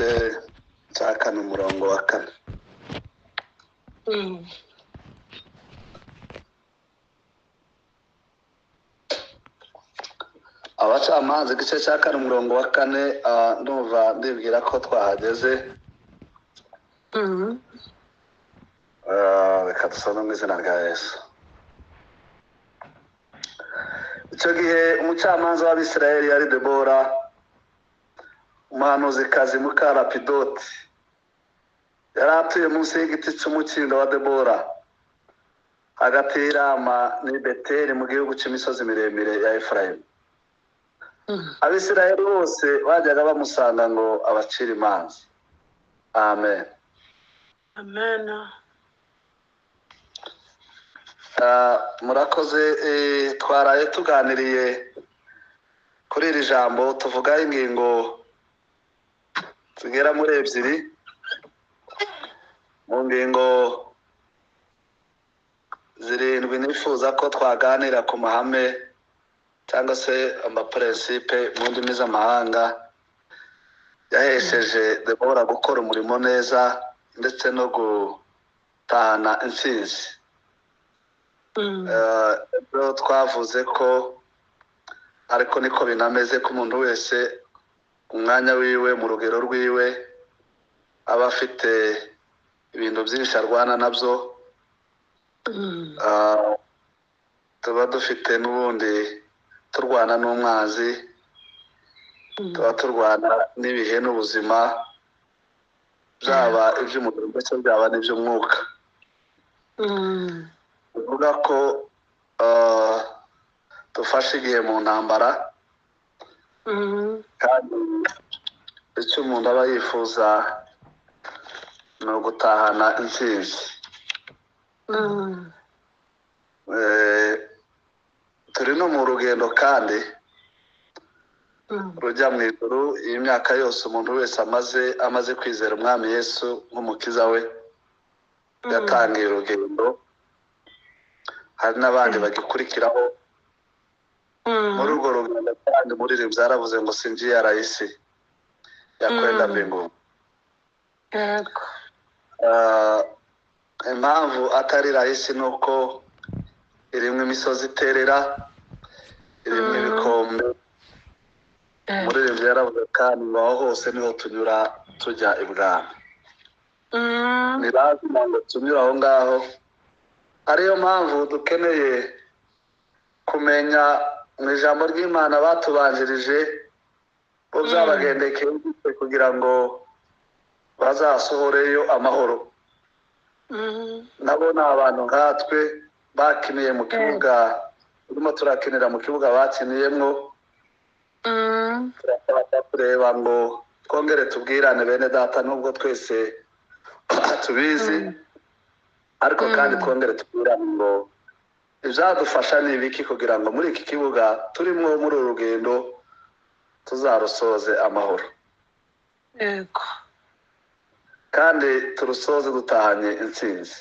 igice cya kane umurongo wa kane. Abacamanza igice cya kane umurongo wa kane, ndumva ndibwira ko twahageze. Reka dusome mu izina rya Yesu. Icyo gihe umucamanza w'Abisirayeli yari Debora, umuhanuzikazi muka Lapidoti. Yari atuye munsi y'igiti cy'umukindo wa Debora, hagati y'Irama n'i Beteli mu gihugu cy'imisozi miremire ya Efurayimu. Abisirayeli bose bajyaga bamusanga ngo abacire imanza. Amen. Amen. Murakoze. Twaraye tuganiriye kuri iri jambo, tuvugaho ingingo zigera muri ebyiri. Mu ngingo zirindwi nifuza ko twaganira ku mahame cyangwa se amaprincipe mu ndimi z'amahanga yahesheje Debora gukora umurimo neza ndetse no gutahana intsinzi. Twavuze ko ariko niko binameze ko umuntu wese umwanya wiwe mu rugero rwiwe aba afite ibintu byinshi arwana nabyo. Tuba dufite n'ubundi turwana n'umwanzi, tuba turwana n'ibihe n'ubuzima, byaba iby'umubiri ndetse byaba n'iby'umwuka. Bivuga ko dufashe igihe mu ntambara, kandi icyo umuntu aba yifuza ni ugutahana intsinzi. Turi no mu rugendo kandi rujya mu ijuru. Iyi myaka yose umuntu wese amaze kwizera umwami Yesu nk'umukiza we, yatangiye urugendo. Hari n'abandi bagikurikiraho muri urwo rugendo, kandi muri iri byaravuze ngo si njia rahisi ya kwenda mbinguni. Impamvu atari rahisi ni uko irimo imisozi iterera, irimo ibikombe. Muri iri byaravuze kandi ngo aho hose niho tunyura tujya ibwami. Ni lazima ngo tunyure aho ngaho. Ariyo mpamvu dukeneye kumenya mu ijambo ry'Imana batubanjirije bo byabagendekeye kugira ngo bazasohoreyo amahoro. Nabo ni abantu nkatwe bakiniye mu kibuga, turimo turakinira mu kibuga bakiniyemo. Turashaka kureba ngo twongere tubwirane bene data, nubwo twese tubizi, ariko kandi twongere tubwirane ngo ibyadufasha ni ibiki kugira ngo muri iki kibuga turimo muri uru rugendo tuzarusoze amahoro. Yego. Kandi turusoze dutahanye intsinzi.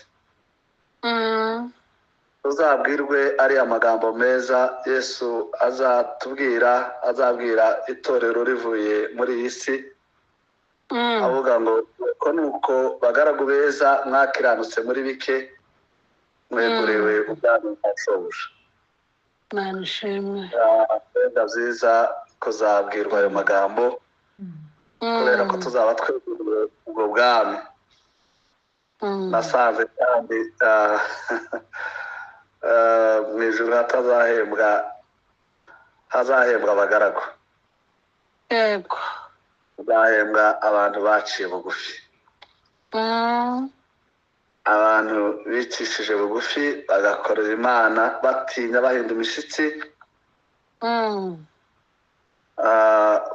Tuzabwirwe ari amagambo meza Yesu azabwira itorero rivuye muri iyi si, avuga ngo ko nuko bagaragu beza mwakiranutse muri bike, mweguriwe ubwami bwa shobuja. Mana ishimwe. Wenda byiza kuzabwirwa ayo magambo, kubera ko tuzaba tweguriwe ubwo bwami. Nasanze kandi mu ijuru hazahembwa abagaragu. Yego. Hazahembwa abantu baciye bugufi, abantu bicishije bugufi bagakorera Imana batinya, bahinda imishyitsi,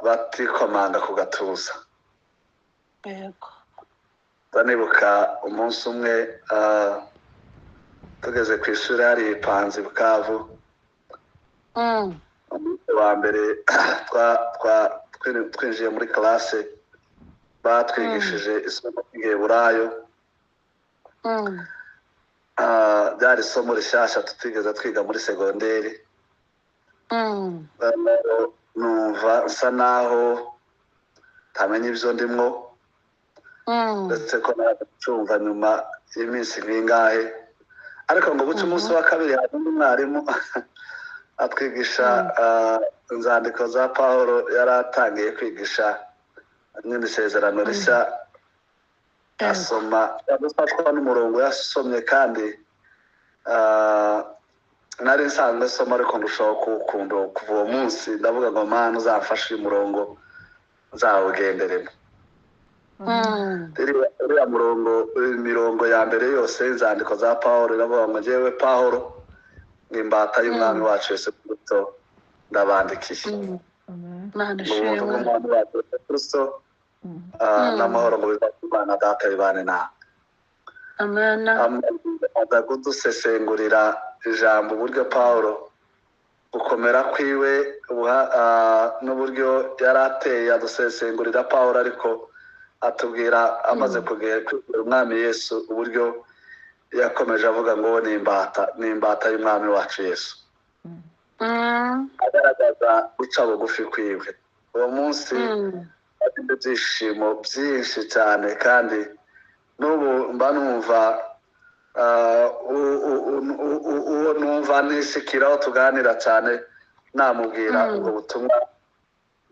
batikomanga ku gatuza. Yego. Ndanibuka umunsi umwe tugeze ku ishuri hari Ipanzi Bukavu. Umunsi wa mbere twinjiye muri classe, batwigishije isomo ry'Igiheburayo. Byari isomo rishyashya tutigeze twiga muri segonderi. Numva nsa naho ntamenya ibyo ndimwo, ndetse ko nacyumva nyuma y'iminsi nk'ingahe, ariko ngo buce umunsi wa kabiri harimo umwarimu atwigisha inzandiko za Pawulo yari atangiye kwigisha nyine isezerano rishya, asoma adufatwa n'umurongo yasomye, kandi nari nsanzwe soma ariko ndushaho kuwukunda kuva uwo munsi, ndavuga ngo Mana uzamfashe uyu murongo nzawugenderemo. uriya imirongo ya mbere yose y'inzandiko za Pawulo iravuga ngo njyewe Pawulo n'imbata y'umwami wacu Yesu Kristo ndabandikiye mu buntu bw'umwami wacu Yesu Kristo, n'amahoro ngo biva ku Mana Data bibane nawe. Amaze kudusesengurira ijambo uburyo Pawulo gukomera kwiwe n'uburyo yari ateye, adusesengurira Pawulo ariko atubwira amaze kugera umwami Yesu uburyo yakomeje avuga ngo n'imbata y'umwami wacu Yesu, agaragaza guca bugufi kwiwe. uwo munsi afite ibyishimo byinshi cyane, kandi n'ubu mba numva uwo numva nishikiraho tuganira cyane, namubwira ubwo butumwa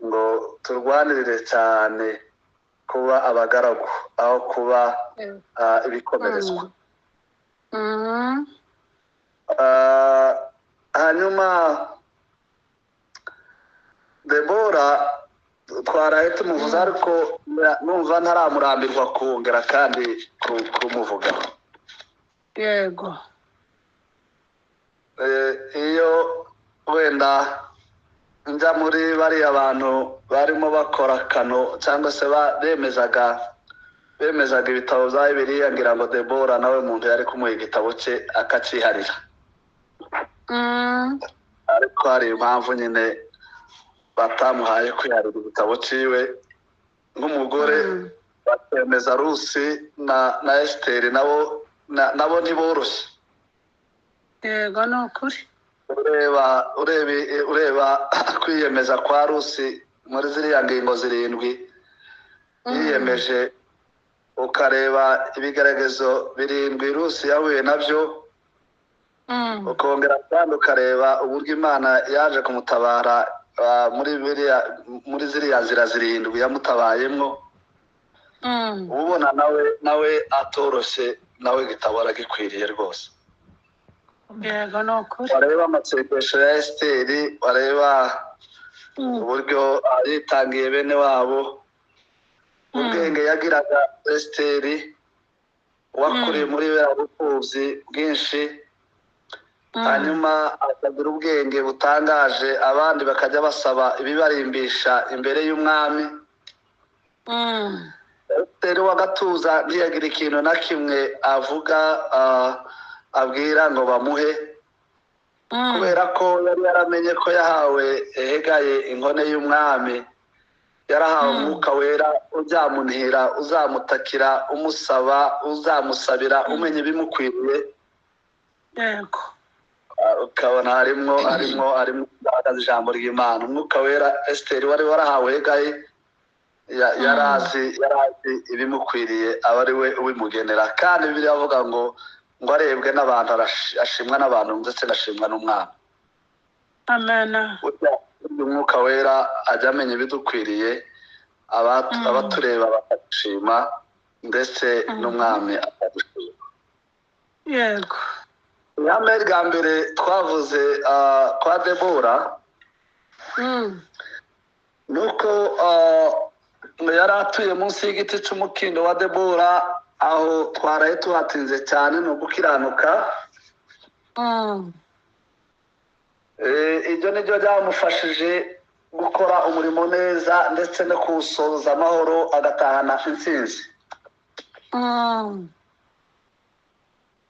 ngo turwanirire cyane kuba abagaragu aho kuba ibikomerezwa. Hanyuma Debora twaraye tumuvuza, ariko numva ntaramurambirwa kongera kandi kumuvugaho. Yego. Iyo wenda njya muri bariya bantu barimo bakora kano cyangwa se bemezaga ibitabo bya Bibiliya, ngira ngo Debora nawe umuntu yari kumuha igitabo cye akaciharira, ariko hari impamvu nyine batamuhaye kwiharira igitabo cyiwe. Nk'umugore bakemeza Rusi na Esiteri nabo ntiboroshye. Yego, ni ukuri. ureba kwiyemeza kwa Rusi muri ziriya ngingo 7 yiyemeje, ukareba ibigaragazo 7 Rusi yahuye nabyo, ukongera kandi ukareba uburyo Imana yaje kumutabara muri ziriya nzira 7 yamutabayemo, ubona nawe atoroshye, nawe igitabo aragikwiriye rwose. Yego, ni ukuri. Wareba amasengesho ya Esiteri, wareba uburyo yitangiye bene wabo, ubwenge yagiraga Esiteri, wakuriye muri buriya bupfubyi bwinshi, hanyuma akagira ubwenge butangaje, abandi bakajya basaba ibibarimbisha imbere y'umwami. Esiteri w'agatuza ntiyagira ikintu na kimwe avuga abwira ngo bamuhe, kubera ko yari yaramenye ko yahawe Hegaye inkone y'umwami, yarahawe umwuka wera uzamunihira, uzamutakira, umusaba, uzamusabira, umenya ibimukwiriye. Yego. Ukabona harimo ijambo ry'Imana, umwuka wera Esiteri wari warahawe Hegaye yarazi ibimukwiriye, aba ari we ubimugenera. kandi Bibiliya avuga ngo arebwe n'abantu, ashimwa n'abantu ndetse anashimwa n'umwami. Amen. Umwuka wera ajya amenya ibidukwiriye, abatureba bakadushima, ndetse n'umwami akadushima. Yego. Ihame rya mbere twavuze kwa Debora nuko yari atuye munsi y'igiti cy'umukindo wa Debora, aho twaraye tuhatinze cyane, ni ugukiranuka. Ibyo nibyo byamufashije gukora umurimo neza, ndetse no kuwusoza amahoro, agatahana intsinzi.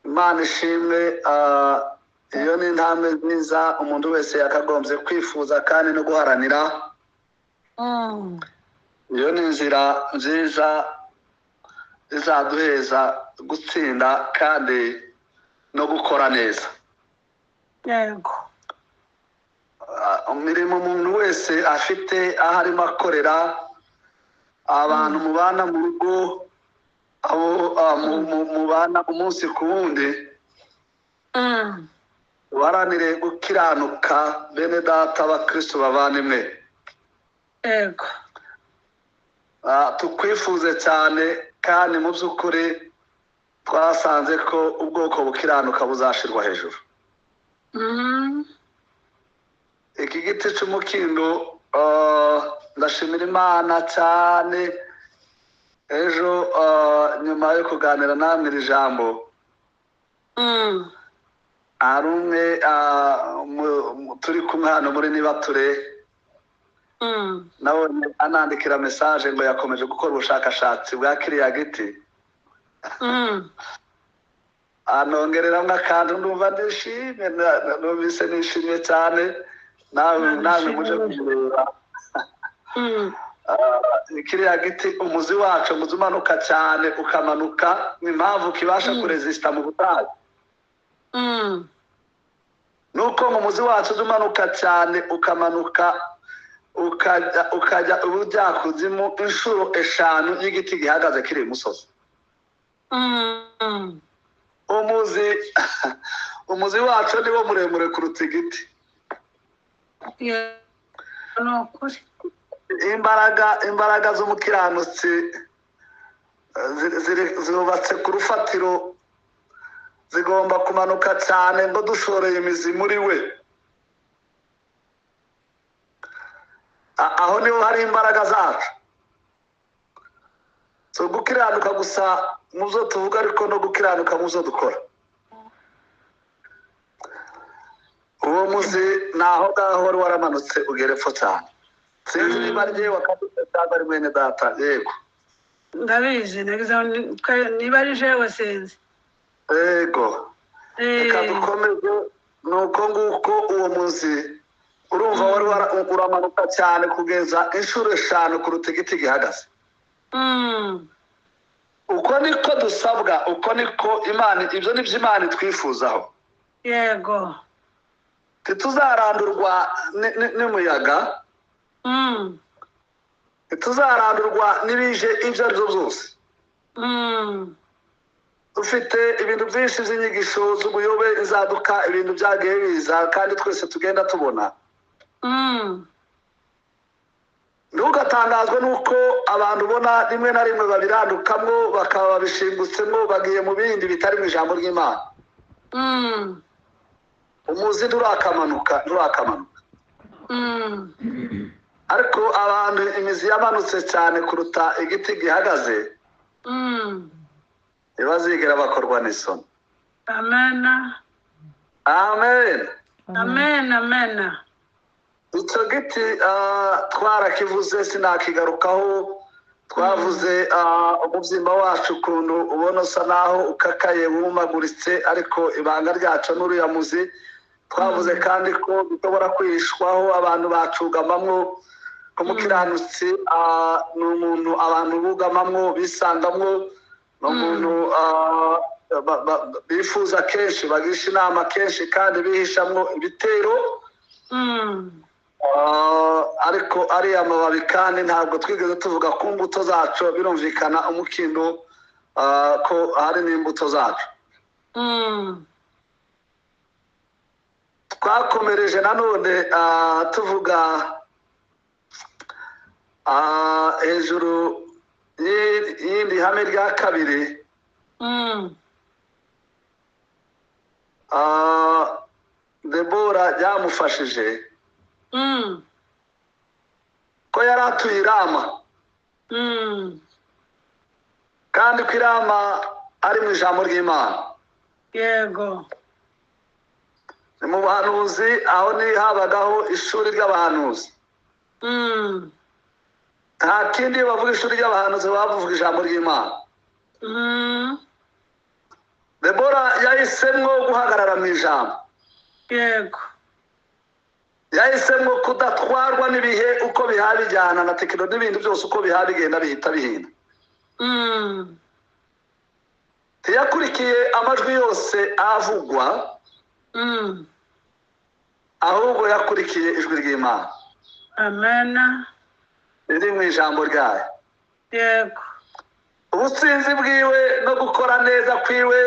Imana ishimwe. Iyo ni intambwe nziza umuntu wese yakagombye kwifuza kandi no guharanira. Iyo ni inzira nziza izaduheza gutsinda kandi no gukora neza. Yego. Imirimo umuntu wese afite aho arimo akorera, abantu mubana mu rugo, abo mubana umunsi ku wundi uharanire gukiranuka bene data abakristo bavandimwe. yego tukwifuze cyane kandi mu by'ukuri twasanze ko ubwoko bukiranuka buzashirwa hejuru. Iki giti cy'umukindo ndashimira Imana cyane. Ejo nyuma yo kuganira namwe iri jambo hari umwe turi kumwe hano muri Nibature nabonye anandikira mesaje ngo yakomeje gukora ubushakashatsi bwa kiriya giti. Anongereramo akantu ndumva ndishimye, numvise nishimye cyane. nawe muje kumureba. Kiriya giti umuzi wacu umuzi umanuka cyane ukamanuka, impamvu kibasha kuresista mu butayu nuko mu muzi wacu umanuka cyane ukamanuka ukajya ubujyakuzimu inshuro 5 y'igiti gihagaze kiri imusozi. umuzi wacu niwo muremure kuruta igiti. Imbaraga z'umukiranutsi zubatse ku rufatiro, zigomba kumanuka cyane ngo dushoreye imizi muri we. Aho niho hari imbaraga zacu. So gukiranuka gusa mu byo tuvuga, ariko no gukiranuka mu byo dukora. Uwo muzi naho ngaho wari waramanutse ugera epfo cyane. Sinzi niba rye wakadutse cyangwa ari mwene data. Yego ndabizi niba ari jewe sinzi. Yego reka dukomeze. Nuko nguko uwo muzi urumva wari uramanuka cyane kugeza inshuro 5 kuruta igiti gihagaze. Uko niko dusabwa, uko niko Imana, ibyo ni byo Imana twifuzaho. Yego tuzarandurwa n'umuyaga, tuzarandurwa n'ibije ibyo ari byo byose. Dufite ibintu byinshi by'inyigisho z'ubuyobe izaduka, ibintu byagiye biza kandi twese tugenda tubona. Ntugatangazwe nuko abantu ubona rimwe na rimwe babirandukamwo bakaba babishingutsemo bagiye mu bindi bitari mu ijambo ry'Imana. Umuzi nturakamanuka. Ariko abantu imizi yamanutse cyane kuruta igiti gihagaze ntibazigera bakorwa n'isoni. Amen. Amen. Amen. Amen. Icyo giti twarakivuze sinakigarukaho. Twavuze umubyimba wacu ukuntu ubona usa naho ukakaye wumaguritse, ariko ibanga ryacu n'uriya muzi. Twavuze kandi ko bishobora kwishwaho abantu bacugamamwo. Ko umukiranutsi ni umuntu abantu bugamamwo bisangamwo, ni umuntu bifuza kenshi, bagisha inama kenshi kandi bihishamwo ibitero. Ariko ari amababi kandi ntabwo twigeze tuvuga ku mbuto zacu. Birumvikana umukindo ko hari n'imbuto zacu. Twakomereje nanone tuvuga hejuru y'indi hame rya kabiri. Debora ryamufashije ko yari atuye i Rama, kandi ko i Rama ari mu ijambo ry'Imana. Yego ni mu buhanuzi, aho ni habagaho ishuri ry'abahanuzi. Nta kindi bavuga ishuri ry'abahanuzi, bavuga ijambo ry'Imana. Debora yahisemo guhagarara mu ijambo. Yego yahisemo kudatwarwa n'ibihe uko biha bijyana na tekinoloji n'ibindi byose uko biha bigenda bihita bihina. Ntiyakurikiye amajwi yose avugwa, ahubwo yakurikiye ijwi ry'Imana. Amen. Riri mu ijambo ryayo. Yego ubutsinzi bwiwe no gukora neza kwiwe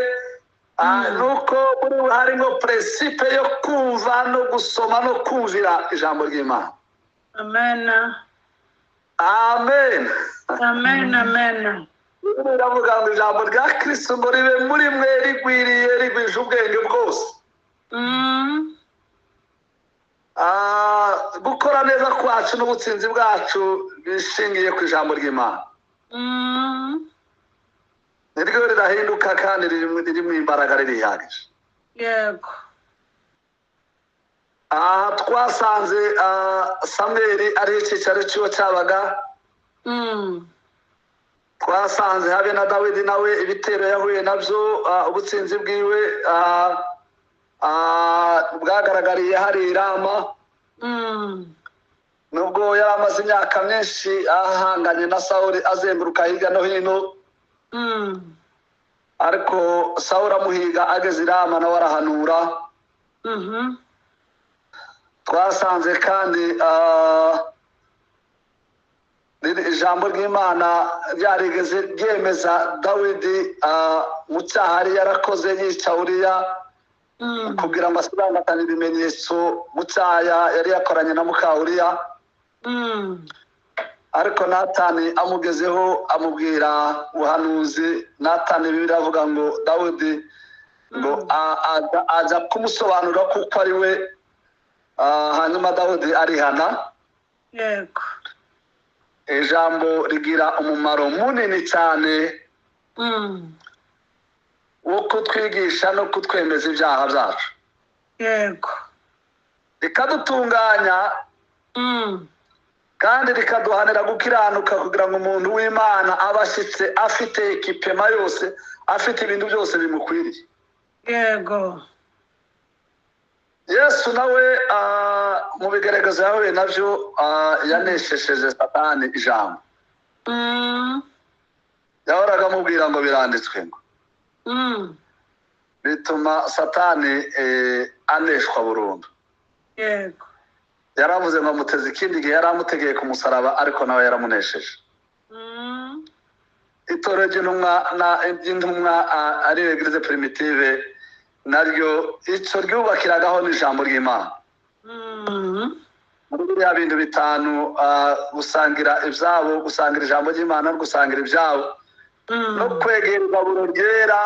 nuko muri we harimo principe yo kumva no gusoma no kumvira ijambo ry'Imana. Amen. Amen. Amen. Amen. Biravuga ngo ijambo rya Kristo ngo ribe muri mwe rigwiriye rigwije ubwenge bwose. Gukora neza kwacu n'ubutsinzi bwacu bishingiye ku ijambo ry'Imana. Niryo rirahinduka kandi ririmo imbaraga ririhagije. Yego. Twasanze Samweli ari icyicaro cy'iwe cyabaga. Twasanze habe na Dawidi nawe ibitero yahuye nabyo ubutsinzi bwiwe bwagaragariye hari i Rama. Nubwo yari amaze imyaka myinshi ahanganye na Sawuli azenguruka hirya no hino, ariko Sawuli amuhiga ageze i Rama nawe arahanura. Twasanze kandi ijambo ry'Imana ryarigeze ryemeza Dawidi mu cyaha yari yarakoze yica Uriya kugira ngo asibangatanye ibimenyetso mu cyaha yari yakoranye na muka Uriya. Ariko Natani amugezeho amubwira ubuhanuzi. Natani Bibiliya avuga ngo Dawidi ngo aza kumusobanurira kuko ari we. Hanyuma Dawidi arihana. Yego. Ijambo rigira umumaro munini cyane wo kutwigisha no kutwemeza ibyaha byacu. Yego. Rikadutunganya kandi rikaduhanira gukiranuka kugira ngo umuntu w'Imana abashyitse afite ekipema yose, afite ibintu byose bimukwiriye. Yego. Yesu nawe mu bigaragaza yahuye nabyo yaneshesheje Satani ijambo. Yahoraga amubwira ngo biranditswe ngo. Bituma Satani aneshwa burundu. Yego. Yaravuze ngo amuteze ikindi gihe, yari amutegeye ku musaraba, ariko nawe yaramunesheje. Itorero ry'intumwa ari Eglise Primitive naryo icyo ryubakiragaho n'ijambo ry'Imana. Muri biriya bintu bitanu, gusangira ibyabo, gusangira ijambo ry'Imana no gusangira ibyabo, no kwegera igaburo ryera,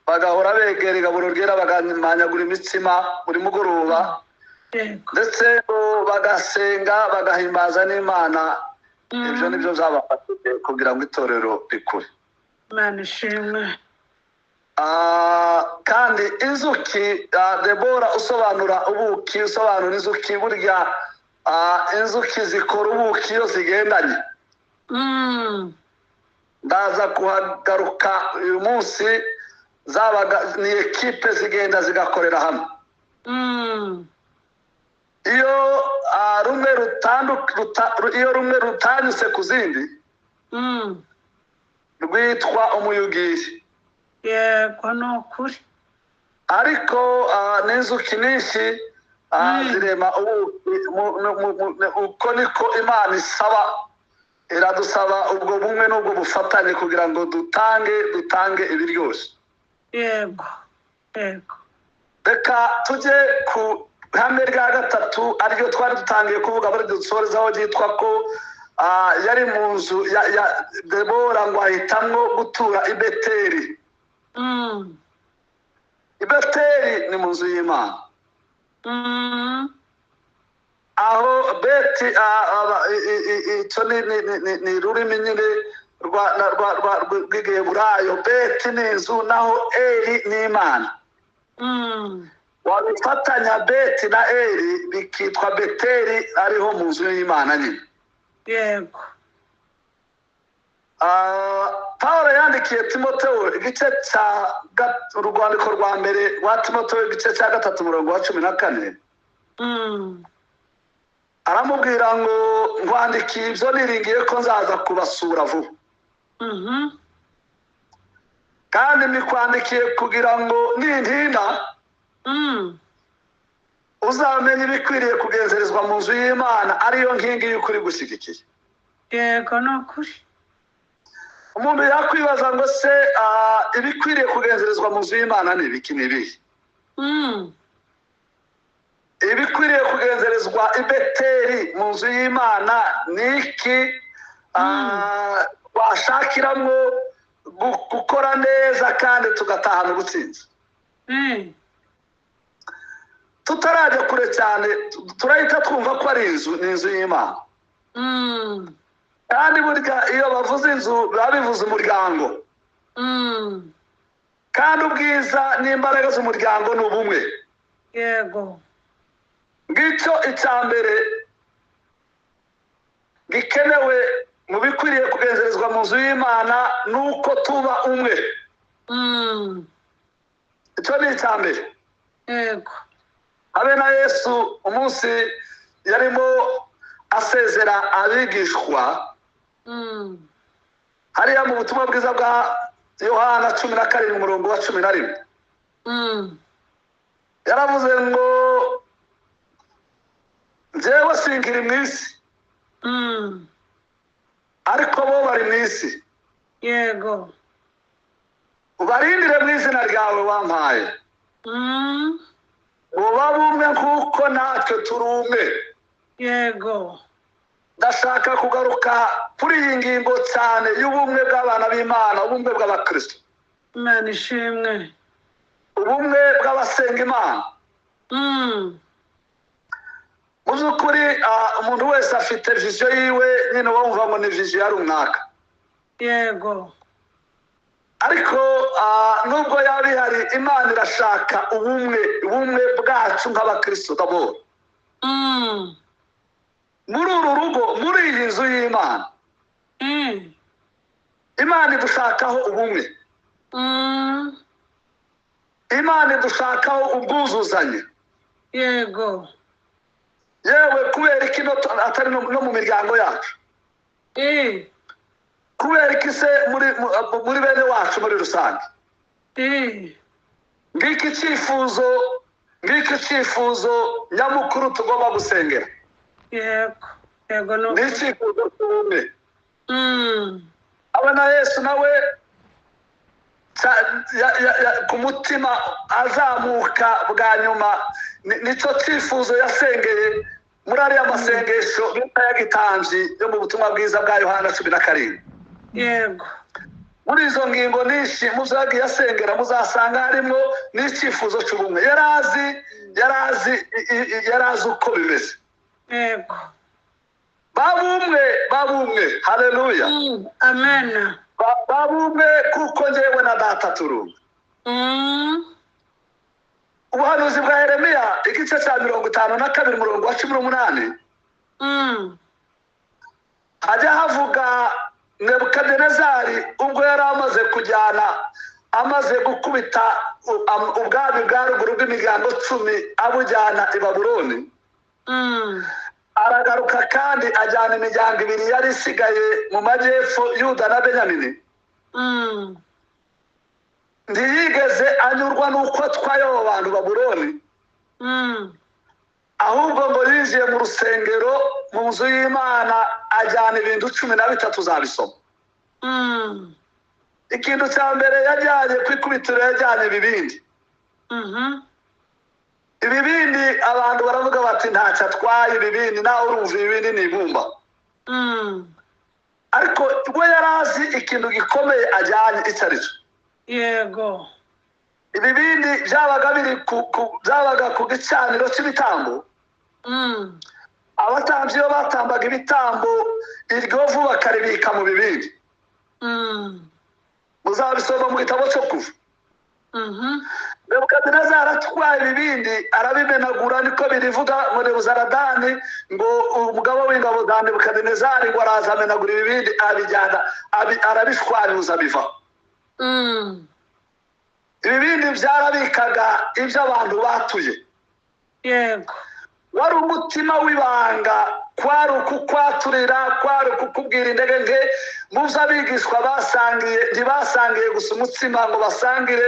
bagahora begera igaburo ryera bagamanyagura imitsima buri mugoroba, ndetse bagasenga bagahimbaza n'Imana. Ibyo nibyo byabafashije kugira ngo itorero rikure. Imana ishimwe. Kandi inzuki, Debora usobanura ubuki, usobanura inzuki, burya inzuki zikora ubuki iyo zigendanye. Ndaza kuhagaruka uyu munsi, zabaga ni ekipe zigenda zigakorera hamwe. Iyo rumwe rutanyuse ku zindi rwitwa umuyugiri. Yego, ni ukuri. Ariko n'inzuki nyinshi zirema uko niko Imana isaba, iradusaba ubwo bumwe n'ubwo bufatanye kugira ngo dutange ibiryoshye. Yego. Yego. Reka tujye ku ihame rya gatatu, ariryo twari dutangiye kuvuga bari dusorezaho, ryitwa ko yari mu nzu ya Debora ngo ahitamwo gutura i Beteli. I Beteli ni mu nzu y'Imana. Aho Beti icyo ni rurimi nyine rw'Igiheburayo. Beti ni inzu, naho Eli ni Imana. Wabifatanya Beti na Eli bikitwa Beteli, ariho mu nzu y'Imana nyine. Yego. Pawulo yandikiye Timoteyo igice cya urwandiko rwa mbere rwa Timoteyo igice cya 3:14. Aramubwira ngo ngwandikiye ibyo niringiye ko nzaza kubasura vuba. Kandi nikwandikiye kugira ngo nintinda uzamenye ibikwiriye kugenzerezwa mu nzu y'Imana, ariyo nkingi y'ukuri gushyigikiye. Yego, ni ukuri. umuntu yakwibaza ngo se ibikwiriye kugenzerezwa mu nzu y'Imana ni ibiki n'ibihe? Ibikwiriye kugenzerezwa i Beteli mu nzu y'Imana ni iki? Twashakiramo gukora neza kandi tugatahana ubutsinzi. Tutarajya kure cyane turahita twumva ko ari inzu y'Imana. Kandi burya iyo bavuze inzu biba bivuze umuryango. Kandi ubwiza n'imbaraga z'umuryango ni ubumwe. Yego. Ngicyo icya mbere gikenewe mu bikwiriye kugenzerezwa mu nzu y'Imana nuko tuba umwe. Icyo ni icya mbere. Yego. Habe na Yesu umunsi yarimo asezera abigishwa, hariya mu butumwa bwiza bwa Yohana 17 umurongo wa 11, yaravuze ngo njyewe sinkiri mu isi, ariko bo bari mu isi. Yego. Ubarindire mu izina ryawe wampaye, ngo babe umwe nk'uko natwe turi umwe. Yego. Ndashaka kugaruka kuri iyi ngingo cyane y'ubumwe bw'abana b'Imana, ubumwe bw'abakristo, Imana ishimwe, ubumwe bw'abasenga Imana. Mu by'ukuri umuntu wese afite viziyo yiwe, nyine wumva ngo ni viziyo ya runaka. Yego. Ariko nubwo yaba ihari, Imana irashaka ubumwe bwacu nk'abakristo d'abord. Muri uru rugo, muri iyi nzu y'Imana, Imana idushakaho ubumwe. Imana idushakaho ubwuzuzanye. Yego. Yewe kubera iki atari no mu miryango yacu? Kubera iki se muri bene wacu muri rusange? Ngiki icyifuzo nyamukuru tugomba gusengera. Yego. Yego no. Ni icyifuzo cy'ubumwe. Abana Yesu nawe ku mutima azamuka bwa nyuma, nicyo cyifuzo yasengeye muri ariya masengesho bita ya gitanzi yo mu butumwa bwiza bwa Yohana 17. Yego. Muri izo ngingo nyinshi muzagiye asengera muzasanga harimo n'icyifuzo cy'ubumwe. Yarazi uko bimeze. Yego. Babumwe. Haleluya. Amen. Babumwe kuko njyewe na data turumwe. Ubuhanuzi bwa Yeremiya igice cya 52 umurongo wa 18, hajya havuga Nebukadinezari ubwo yari amaze gukubita ubwami bwa ruguru bw'imiryango 10 abujyana i Babuloni. Aragaruka kandi ajyana imiryango 2 yari isigaye mu majyepfo, Yuda na Benyamini. Ntiyigeze anyurwa n'uko twayoba abantu Babuloni, ahubwo ngo yinjiye mu rusengero mu nzu y'Imana ajyana ibintu 13 uzabisoma. Ikintu cya mbere yajyanye kwikubitiro, yajyanye ibibindi. Ibibindi abantu baravuga bati ntacyo atwaye ibibindi, nawe urumva ibibindi ni ibumba. Ariko we yarazi ikintu gikomeye ajyanye icyo ari cyo. Yego. Ibibindi byabaga ku gicaniro cy'ibitambo. Abatambyi iyo batambaga ibitambo, iryo vu bakaribika mu bibindi. Muzabisoma mu gitabo cyo Kuva. Nebukadinezari atwaye ibibindi arabimenagura, niko birivuga ngo Nebuzaradani, ngo umugabo w'ingabo za Nebukadinezari ngo araza amenagura ibibindi, abijyana arabishwanyuza biva. Ibibindi byarabikaga ibyo abantu batuye. Yego. Wari umutima w'ibanga, kwari ukukwaturira, kwari ukukubwira intege nke. Muzi abigishwa ntibasangiye gusa umutsima ngo basangire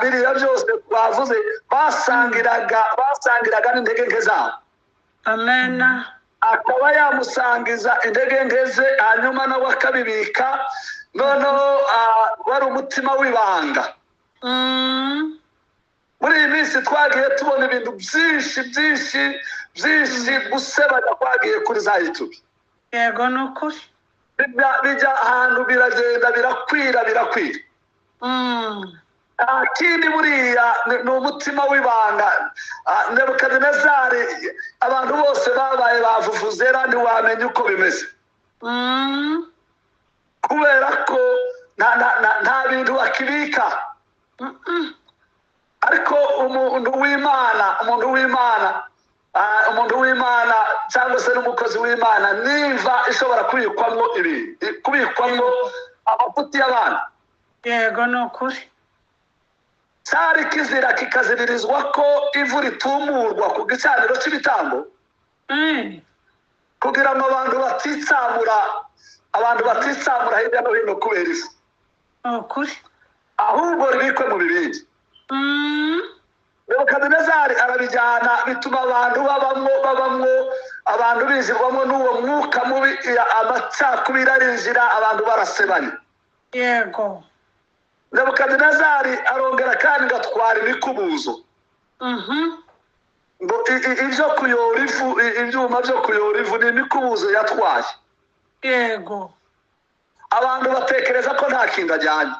biriya byose bavuze, basangiraga n'intege nke zabo. Amen. akaba yamusangiza intege nke ze hanyuma nawe akabibika noneho wari umutima w'ibanga. Muri iyi minsi twagiye tubona ibintu byinshi gusebanya kwagiye kuri za YouTube. Yego ni ukuri. Bijya ahantu biragenda birakwira. Kindi buriya ni umutima w'ibanga. Nebukadinezari abantu bose babaye bavuvuzera ntiwamenya uko bimeze, kubera ko nta bintu bakibika. Ariko umuntu w'Imana cyangwa se n'umukozi w'Imana niva ishobora kubikwamo amafuti y'abana. Yego ni ukuri. Cyari kizira kikaziririzwa ko ivu ritumurwa ku gicaniro cy'ibitambo, kugira ngo abantu batitsamura hirya no hino kubera ivu, ahubwo ribikwe mu bibindi. Nebukadinezari arabijyana bituma abantu babamwo abantu bizirwamo n'uwo mwuka mubi, amacakubiri arinjira, abantu barasebanya. Yego. Nebukadinezari arongera kandi gatwara imikubuzo. Ngo ibyo kuyora ivu, ibyuma byo kuyora ivu ni imikubuzo yatwaye. Yego. Abantu batekereza ko nta kintu ajyanye.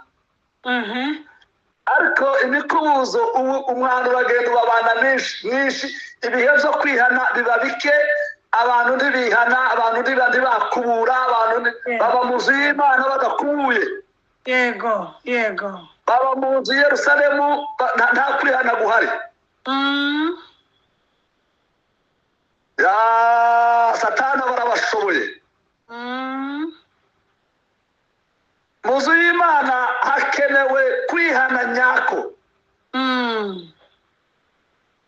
Ariko imikubuzo umwana uragenda ubabana mwinshi, ibihe byo kwihana biba bike, abantu ntibihana, abantu ntibakubura, abantu baba mu nzu y'Imana badakubuye. Yego. Baba mu nzu Yerusalemu nta kwihana guhari. Satani barabashoboye. Mu nzu y'Imana hakenewe kwihana nyako.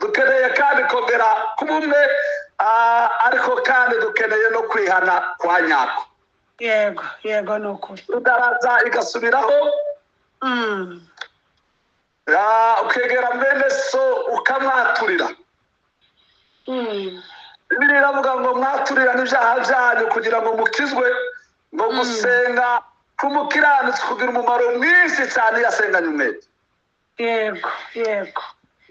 Dukeneye kandi kongera kuba umwe, ariko kandi dukeneye no kwihana kwa nyako. Yego ni ukuri. Udaraza igasubiraho, ukegera mwene so ukamwaturira. Bibiliya iravuga ngo mwaturira n'ibyaha byanyu kugira ngo mukizwe, ngo gusenga k'umukiranutsi kugira umumaro mwinshi cyane yasenganye umwete. Yego.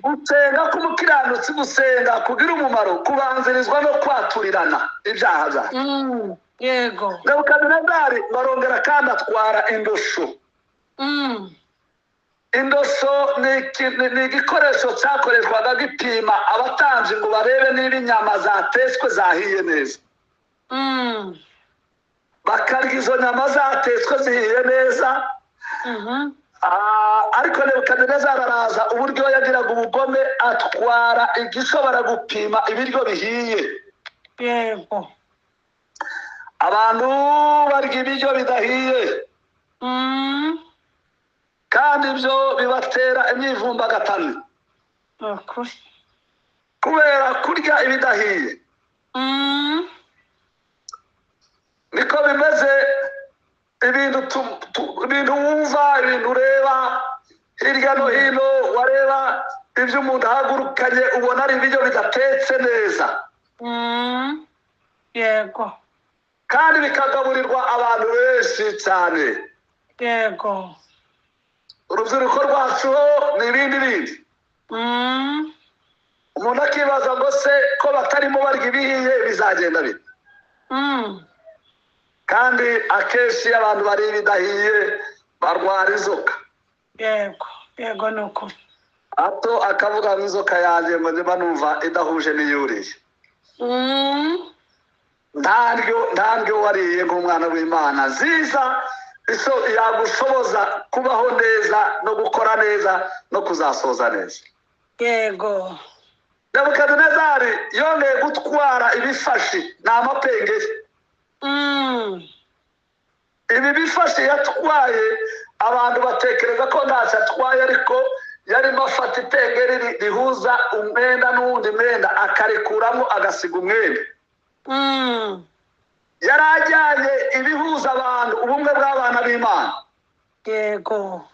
Gusenga k'umukiranutsi, gusenga kugira umumaro kubanzirizwa no kwaturirana ibyaha byanyu. Yego. Nebukadinezari barongera kandi atwara indosho. Indosho ni igikoresho cyakoreshwaga gipima abatambyi ngo barebe niba inyama zatetswe zahiye neza. Bakarya izo nyama zatetswe zihiye neza. Ariko Nebukadinezari araza uburyo yagiraga ubugome, atwara igishobora gupima ibiryo bihiye. Yego. Abantu barya ibiryo bidahiye, kandi ibyo bibatera imyivumbagatanyo kubera kurya ibidahiye. Niko bimeze ibintu wumva, ibintu ureba hirya no hino, wareba ibyo umuntu ahagurukanye ubona ari ibiryo bidatetse neza. Yego. Kandi bikagaburirwa abantu benshi cyane. Yego. Urubyiruko rwacu ni ibindi. Umuntu akibaza ngo se ko batarimo barya ibihiye bizagenda bite? Kandi akenshi abantu bari ibidahiye barwara inzoka. Yego ni ukuri. Hato akavuga ngo inzoka yanjye ngo niba numva idahuje n'iyuriye. Ntabwo wariye nk'umwana w'Imana nziza yagushoboza kubaho neza no gukora neza no kuzasoza neza. Yego. Nebukadinezari yongeye gutwara ibifashi n'amapengeri. Ibi bifashi yatwaye, abantu batekereza ko ntacyo atwaye, ariko yarimo afata ipengeri rihuza umwenda n'uwundi mwenda akarikuramo agasiga umwenda. Yari ajyanye ibihuza abantu, ubumwe bw'abana b'Imana. Yego.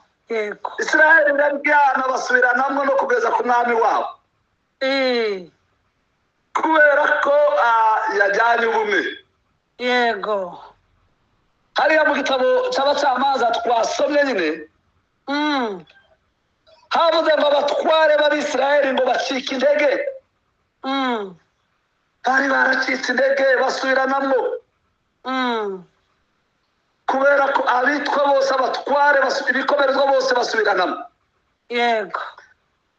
Israheli iraryana basubiranamo no kugeza ku mwami wabo. Mm. Kubera ko yajyanye ubumwe. yego Hariya mu gitabo cy'abacamanza twasomye nyine havuze ngo abatware b'Abisirayeli ngo bacike intege. Bari baracitse intege basubiranamo kubera ko abitwa bose abatware ibikomerezwa bose basubiranamo. yego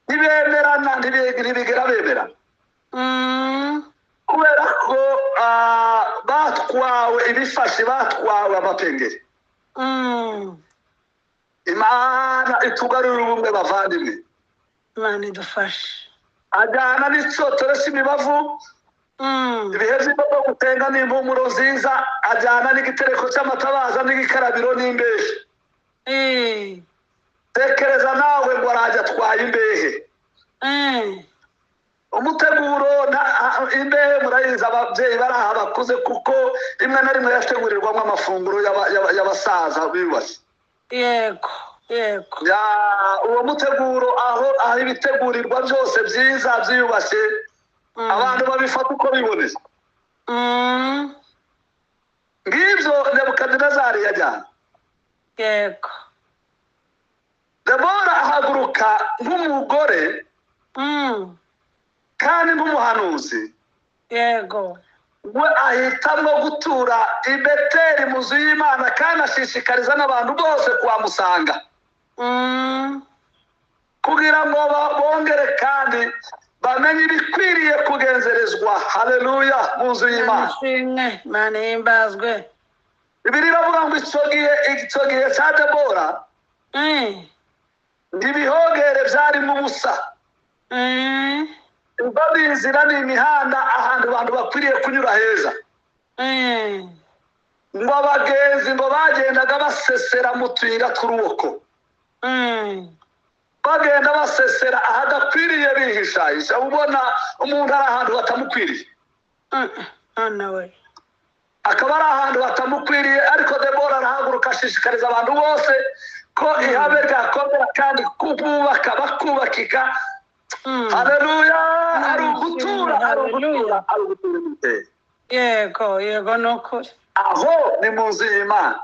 ntibemerana ntibigera bemerana kubera ko batwawe ibifashi, batwawe amapengeri. Imana itugarurira ubumwe bavandimwe. Imana idufashe. Ajyana n'icotoro cy'imibavu, ibihe byo gutenga n'impumuro nziza, ajyana n'igitereko cy'amatabaza n'igikarabiro n'imbehe. Tekereza nawe ngo arajya atwaye imbehe. Umuteguro imbehe murayizi ababyeyi bari aha bakuze, kuko rimwe na rimwe yategurirwamo amafunguro y'abasaza biyubashye. yego yego uwo muteguro aho ibitegurirwa byose byiza byiyubashye, abantu babifata uko biboneye. Ngibyo Nebukadinezari yajyana. yego Debora ahaguruka nk'umugore kandi nk'umuhanuzi. yego we ahitamo gutura i Beteli mu nzu y'Imana, kandi ashishikariza n'abantu bose kuhamusanga kugira ngo bongere kandi bamenye ibikwiriye kugenzerezwa. Haleluya! Mu nzu y'Imana. Imana yimbazwe. Bibiliya iravuga ngo icyo gihe cya Debora ibihogere byarimo ubusa. Ubwo inzira n'imihanda ahantu abantu bakwiriye kunyura heza. ngo abagenzi ngo bagendaga basesera mu tuyira tw'uruboko, bagenda basesera ahadakwiriye bihishahisha. ubona umuntu ari ahantu batamukwiriye, akaba ari ahantu batamukwiriye. Ariko Debora arahaguruka ashishikariza abantu bose ko ihabe ryakomera kandi kububaka bakubakika. Haleluya! ari ugutura yego yego nukuri. aho ni mu nzu y'Imana.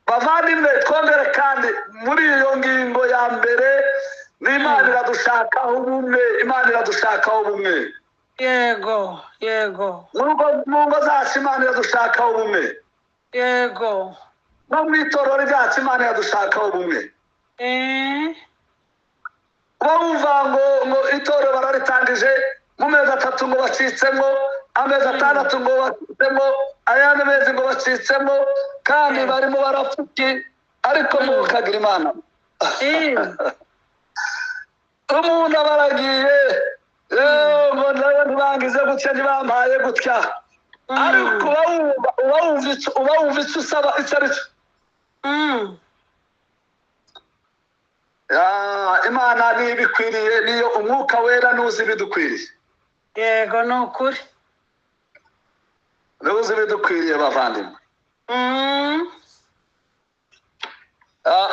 Bavandimwe, twongere kandi muri iyo ngingo ya mbere, n'Imana iradushakaho ubumwe. Imana iradushakaho ubumwe. yego yego mu ngo zacu Imana iradushakaho ubumwe. yego no mu itorero ryacu Imana iradushakaho ubumwe. Bumva ngo itorero bararitangije mu mezi 3 ngo bacitsemo, amezi 6 ngo bacitsemo, ayandi mezi ngo bacitsemo, kandi barimo barapfuki. ariko mukagira Imana. umuntu abaragiye ngo nawe ntibangize gutya, ntibampaye gutya. ariko uba wumva icyo usaba icyo ari cyo. Imana niyo ibikwiriye, niyo umwuka wera nuzi ibidukwiriye. yego nukuri. nuzi ibidukwiriye bavandimwe.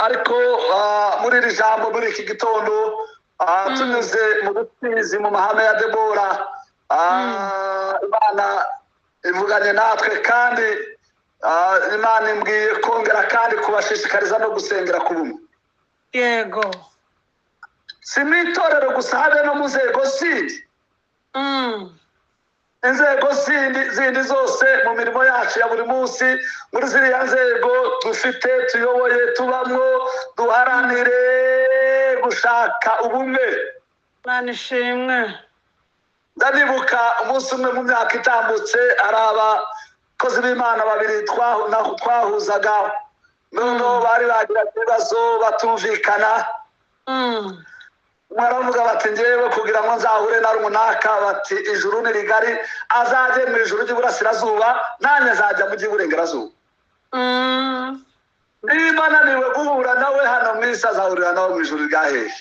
ariko muri iri jambo, muri iki gitondo, tunyuze mu butsinzi mu mahame ya Debora, Imana ivuganye natwe, kandi Imana imbwiye kongera kandi kubashishikariza no gusengera ku bumwe. yego si mu itorero gusa, habe no mu nzego zindi. inzego zindi zose mu mirimo yacu ya buri munsi, muri ziriya nzego dufite tuyoboye tubamwo, duharanire gushaka ubumwe. Imana ishimwe. ndanibuka umunsi umwe mu myaka itambutse, hari abakozi b'Imana babiri twahuzaga, noneho bari bagira ibibazo batumvikana. baravuga bati njyewe kugira ngo nzahure na runaka, bati ijuru ni rigari, azajye mu ijuru ry'iburasirazuba, nanjye nzajya mu ry'iburengerazuba. niba ananiwe guhura nawe hano mu isi, azahurira nawe mu ijuru rya hehe.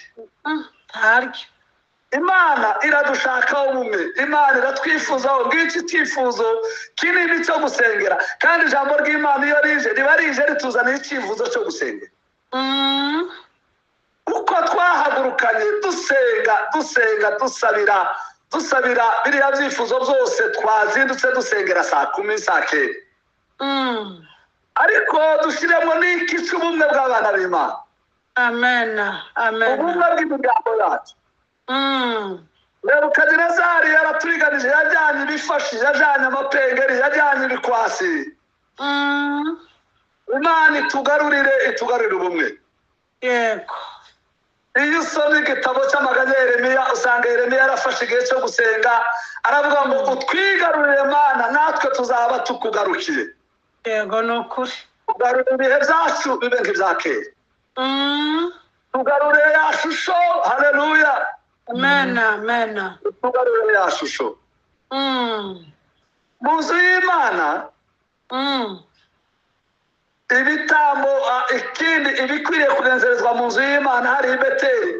Imana iradushakaho ubumwe. Imana iratwifuzaho. ngiki icyifuzo kinini cyo gusengera, kandi ijambo ry'Imana iyo rije riba rije rituzaniye icyifuzo cyo gusengera. uko twahagurukanye dusenga dusabira dusabira biriya byifuzo byose twazindutse dusengera saa 10 saa 9 ariko dushyiremo n'iki cy'ubumwe bw'abana b'Imana. Amen. Amen. ubumwe bw'imiryango yacu. Nebukadinezari yaraturiganije, yajyanye ibifashi, yajyanye amapengeri, yajyanye ibikwasi. Imana itugarurire ubumwe. Yego. Iyo usoma igitabo cy'amaganya ya Yeremiya usanga Yeremiya yarafashe igihe cyo gusenga, aravuga ngo utwigarurire Mana natwe tuzaba tukugarukiye. Yego ni ukuri. Tugarurire ibihe byacu bibe nk'ibya kera. Tugarurire ya shusho. Haleluya. Amen. Amen. Tugarurire ya shusho. Mu nzu y'Imana ibitambo ikindi ibikwiriye kugenzerezwa mu nzu y'Imana hari i Beteli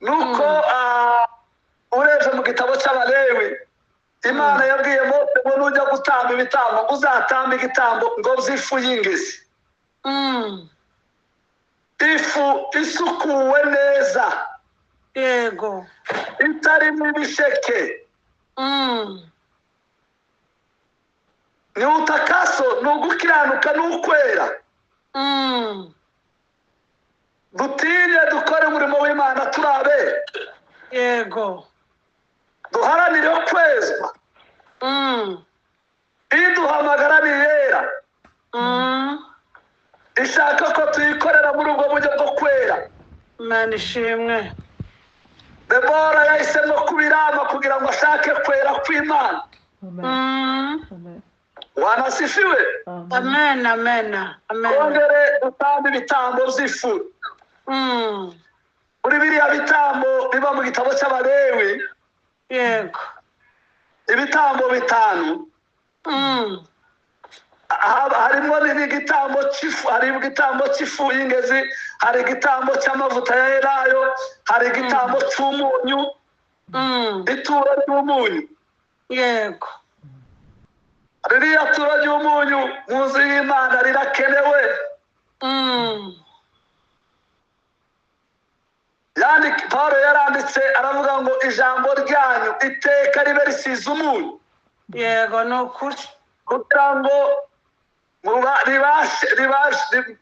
nuko urebye mu gitabo cy'Abalewi Imana yabwiye Mose ngo nujya gutamba ibitambo uzatamba igitambo ngo by'ifu y'ingezi, ifu isukuwe neza, Yego. itarimo ibisheke. Ni utakaso, ni ugukiranuka, ni ukwera. Dutinye dukore umurimo w'Imana turabe. Yego. Duharanire kwezwa. Iduhamagara ni yera. Ishaka ko tuyikorera muri ubwo buryo bwo kwera. Imana ishimwe. Debora yahisemo kubirama kugira ngo ashake kwera kw'Imana. Wanasifiwe. Amen. Amen. Amen. Kongere dutambe ibitambo by'ifu. Muri biriya bitambo biba mu gitabo cy'Abalewi, Yego. ibitambo 5. Harimo n'igitambo cy'ifu, hari igitambo cy'ifu y'ingezi, hari igitambo cy'amavuta ya elayo, hari igitambo cy'umunyu, ituro ry'umunyu. Yego. Ririya turo ry'umunyu mu nzu y'Imana rirakenewe. Paulo yaranditse aravuga ngo ijambo ryanyu iteka ribe risize umunyu. Yego ni ukuri. Kugira ngo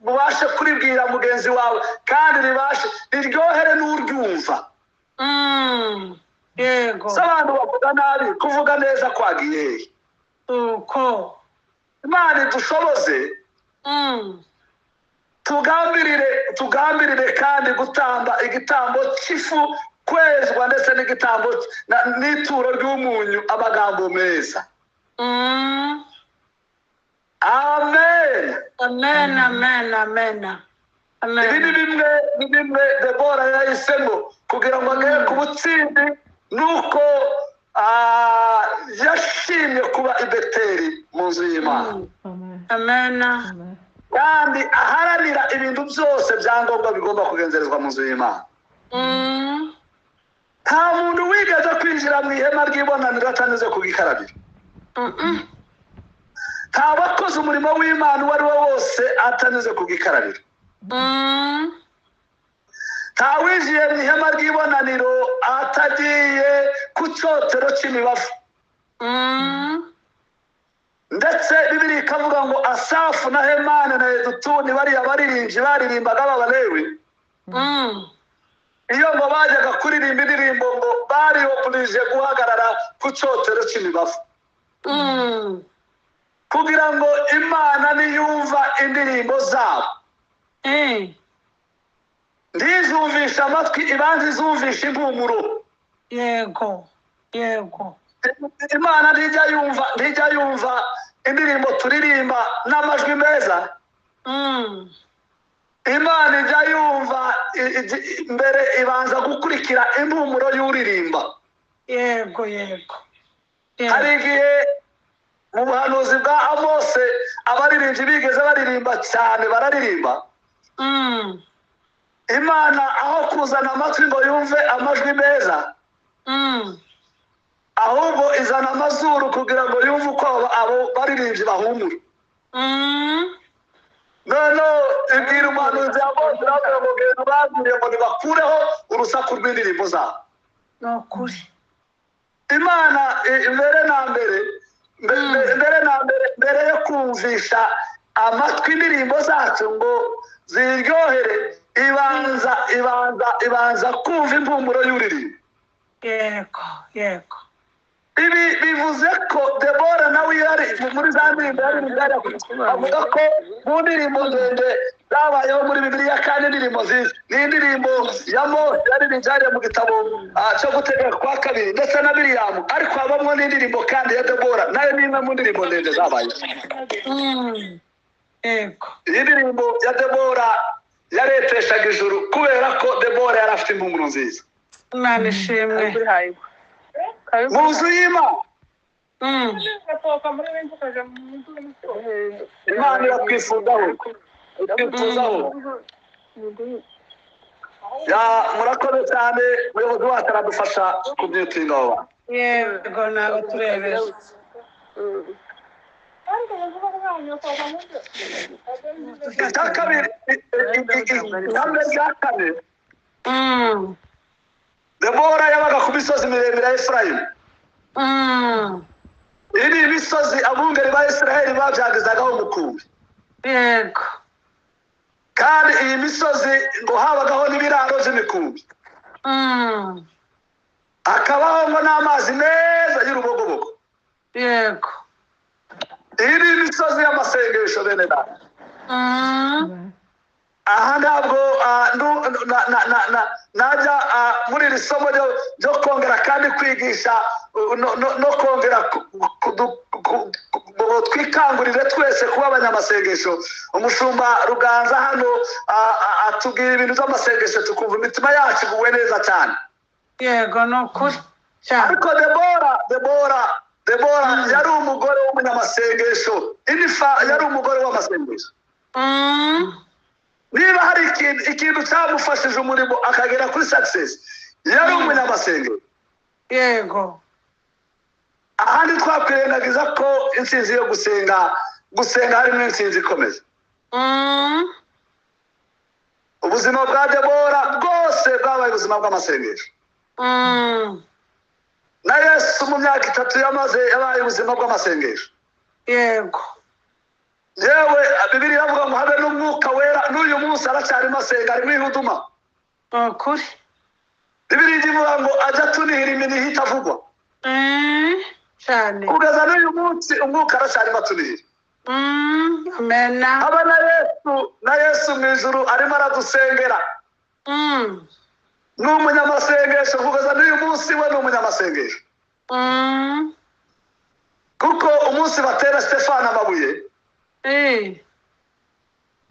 mubashe kuribwira mugenzi wawe kandi riryohere n'uryumva. Yego. Se abantu bavuga nabi, kuvuga neza kwagiye. Uko. Imana idushoboze tugambirire kandi gutamba igitambo cy'ifu, kwezwa ndetse n'igitambo n'ituro ry'umunyu, amagambo meza. Amen. Amen. Amen. Amen. Amen. Ibi ni bimwe Debora yahisemo kugira ngo agere ku butsinzi, nuko yashimye kuba i Beteli mu nzu y'Imana. Amen. Kandi aharanira ibintu byose byangombwa bigomba kugenzerezwa mu nzu y'Imana. Nta muntu wigeze kwinjira mu ihema ry'ibonaniro atanyuze ku gikarabiro. Nta wakoze umurimo w'Imana uwo ari wo wose atanyuze ku gikarabiro. Nta winjiye mu ihema ry'ibonaniro atagiye ku cyotero cy'imibavu. Ndetse Bibiliya ikavuga ngo Asafu na Hemani na Yedutuni bariya baririmbyi baririmbaga b'Abalewi, iyo ngo bajyaga kuririmba indirimbo ngo bari oblige guhagarara ku cyotero cy'imibavu, kugira ngo Imana niyumva indirimbo zabo ntizumvisha amatwi, ibanza izumvisha impumuro. Yego. Yego. Imana ntijya yumva indirimbo turirimba n'amajwi meza. Imana ijya yumva mbere, ibanza gukurikira impumuro y'uririmba. Yego. Yego. Hari igihe mu buhanuzi bwa Amose abaririmbyi bigeze baririmba cyane, bararirimba. Imana aho kuzana amatwi ngo yumve amajwi meza, ahubwo izana amazuru kugira ngo yumve uko abo baririmbyi bahumura. None ibwira umuhanuzi Amose aravuga ngo genda ubabwire ngo nibakureho urusaku rw'indirimbo zabo. Ni ukuri. imana mbere na mbere mbere yo kumvisha amatwi indirimbo zacu ngo ziryohere ibanza kumva impumuro y'uririmbo. yego ibi bivuze ko Debora nawe yari muri za ndirimbo avuga ko mu ndirimbo ndende zabayeho muri Bibiliya kandi indirimbo nziza ni indirimbo ya Mose yaririmbye mu gitabo cyo gutegeka kwa kabiri ndetse na Miriyamu, ariko habamo n'indirimbo kandi ya Debora nayo ni imwe mu ndirimbo ndende zabayeho. yego iyi ndirimbo ya Debora yareteshaga ijuru kubera ko Debora yari afite impumuro nziza. Imana ishimwe. mu nzu y'Imana Imana iratwifuzaho murakoze cyane, umuyobozi wacu aradufasha kubyutinga abo bantu. yego ntabwo turebera. icya kabiri ihame rya kane, Debora yabaga ku misozi miremire ya Efurayimu. iyi ni imisozi abungeri ba Isiraheli babyagizagaho umukumbi. yego kandi iyi misozi ngo habagaho n'ibiraro by'imikumbi, hakabaho ngo n'amazi meza y'urubogobogo. yego iyi ni imisozi y'amasengesho bene data. aha ntabwo najya muri iri somo ryo kongera kandi kwigisha no kongera twikangurire twese kuba abanyamasengesho. umushumba Ruganza hano atubwira ibintu by'amasengesho tukumva imitima yacu iguwe neza cyane. yego ni ukuri cyane. ariko Debora yari umugore w'umunyamasengesho. Inifa yari umugore w'amasengesho. niba hari ikintu cyamufashije umurimo akagera kuri success, yari umunyamasengesho. yego ahandi twakwirengagiza ko intsinzi yo gusenga harimo intsinzi ikomeye. ubuzima bwa Debora bwose bwabaye ubuzima bw'amasengesho. na Yesu mu myaka 3 yabaye ubuzima bw'amasengesho. yego yewe Bibiliya iravuga ngo habe n'umwuka wera, n'uyu munsi aracyarimo asenga, ari mwihuduma. ukuri Bibiliya ivuga ngo ajya tunihira iminiho itavugwa. cyane kugeza n'uyu munsi umwuka aracyarimo atunihira. amena haba na Yesu mu ijuru arimo aradusengera. ni umunyamasengesho kugeza n'uyu munsi we ni umunyamasengesho. kuko umunsi batera Stefano amabuye,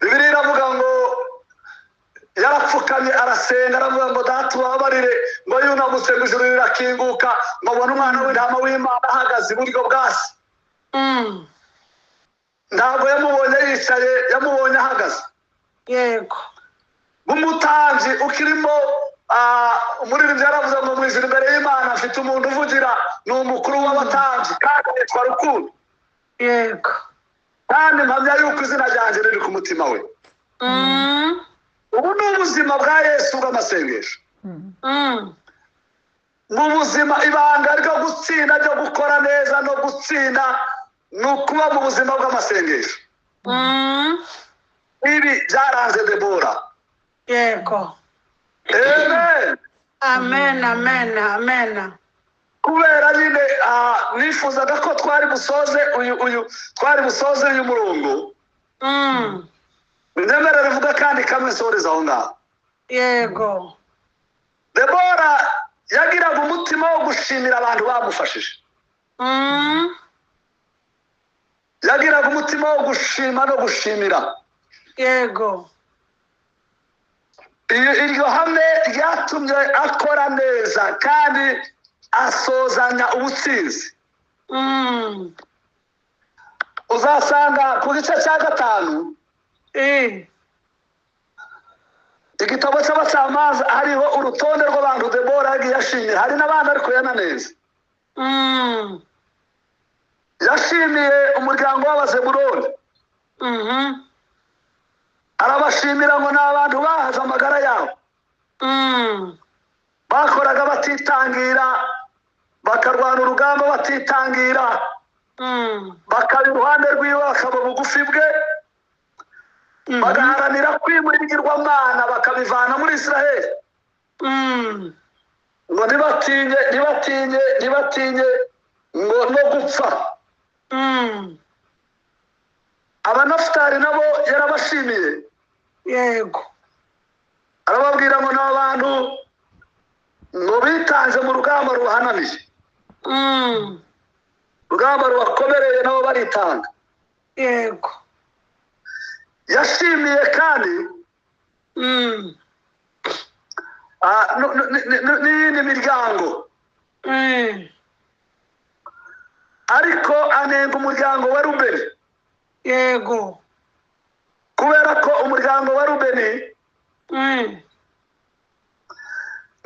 Bibiliya iravuga ngo yarapfukamye arasenga, aravuga ngo data ubabarire, ngo yunamutse ngo ijuru rirakinguka, ngo abone umwana w'intama w'Imana ahagaze iburyo bwa se. ntabwo yamubonye yicaye, yamubonye ahagaze. yego nk'umutambyi ukirimo umuririmbyi yaravuze ngo mu ijuru imbere y'Imana afite umuntu uvugira, ni umukuru w'abatambyi kandi yitwa Rukundo. yego kandi mpamya yuko izina ryanjye riri ku mutima we. ubu ni ubuzima bwa Yesu bw'amasengesho. mu buzima ibanga ryo gutsinda, ryo gukora neza no gutsinda, ni ukuba mu buzima bw'amasengesho. ibi byaranze Debora. yego amen amen kubera nyine nifuzaga ko twari busoze uyu murongo. Nyemerera uvuga kandi kamwe nsoreza aho ngaho. yego Debora yagiraga umutima wo gushimira abantu bamufashije. yagiraga umutima wo gushima no gushimira. yego iryo hame ryatumye akora neza kandi asozanya ubutsinzi. uzasanga ku gice cya 5 igitabo cy'abacamanza hariho urutonde rw'abantu Debora yagiye yashimiye. hari n'abandi ariko yananeze. yashimiye umuryango w'Abazeburoni. arabashimira ngo ni abantu bahaze amagara yabo, bakoraga batitangira, bakarwana urugamba batitangira, bakaba iruhande rwiwe bakaba bugufi bwe, bagaharanira kwimura ibigirwamana bakabivana muri Israheli, ngo ntibatinye ngo no gupfa. Abanafutali nabo yarabashimiye, yego, arababwira ngo ni abantu ngo bitanze mu rugamba rubahananiye, urugamba rubakomereye nabo baritanga. yego, yashimiye kandi n'iyindi miryango, ariko anenga umuryango wa Rubeni, yego, kubera ko umuryango wa Rubeni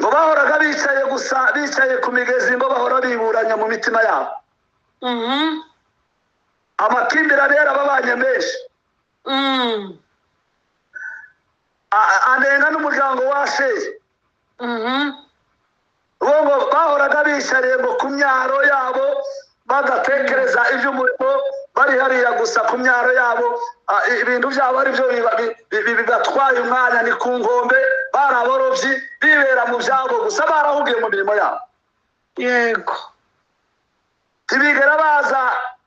ngo bahoraga bicaye ku migezi, ngo bahora biburanya mu mitima yabo, amakimbirane yarababanye menshi. Anenga n'umuryango wa Asheri, bo ngo bahoraga bicariye ngo ku myaro yabo bagatekereza iby'umurimo, bari hariya gusa ku myaro yabo, ibintu byabo ari byo bibatwaye umwanya, ni ku nkombe, bari abarobyi bibera mu byabo gusa, barahugiye mu mirimo yabo. yego, ntibigera baza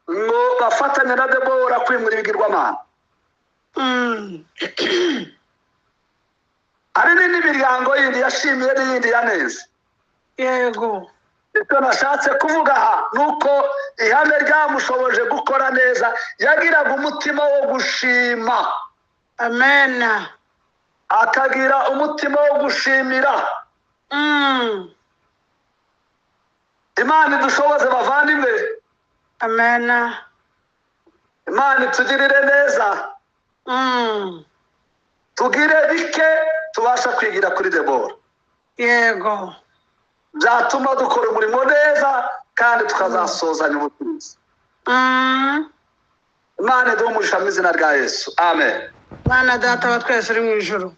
ngo bafatanye na Debora kwimura ibigirwamana. Hari n'indi miryango yindi yashimiye n'iyindi yaneze. yego, icyo nashatse kuvuga aha ni uko ihame ryamushoboje gukora neza, yagiraga umutima wo gushima, amena, akagira umutima wo gushimira. Imana idushoboze bavandimwe, amena, Imana itugirire neza, tugire bike tubasha kwigira kuri Debora, yego, byatuma dukora umurimo neza kandi tukazasozanya ubutunzi. Imana iduhe umugisha mu izina rya Yesu, amen. Mana Data wa twese uri mu ijuru.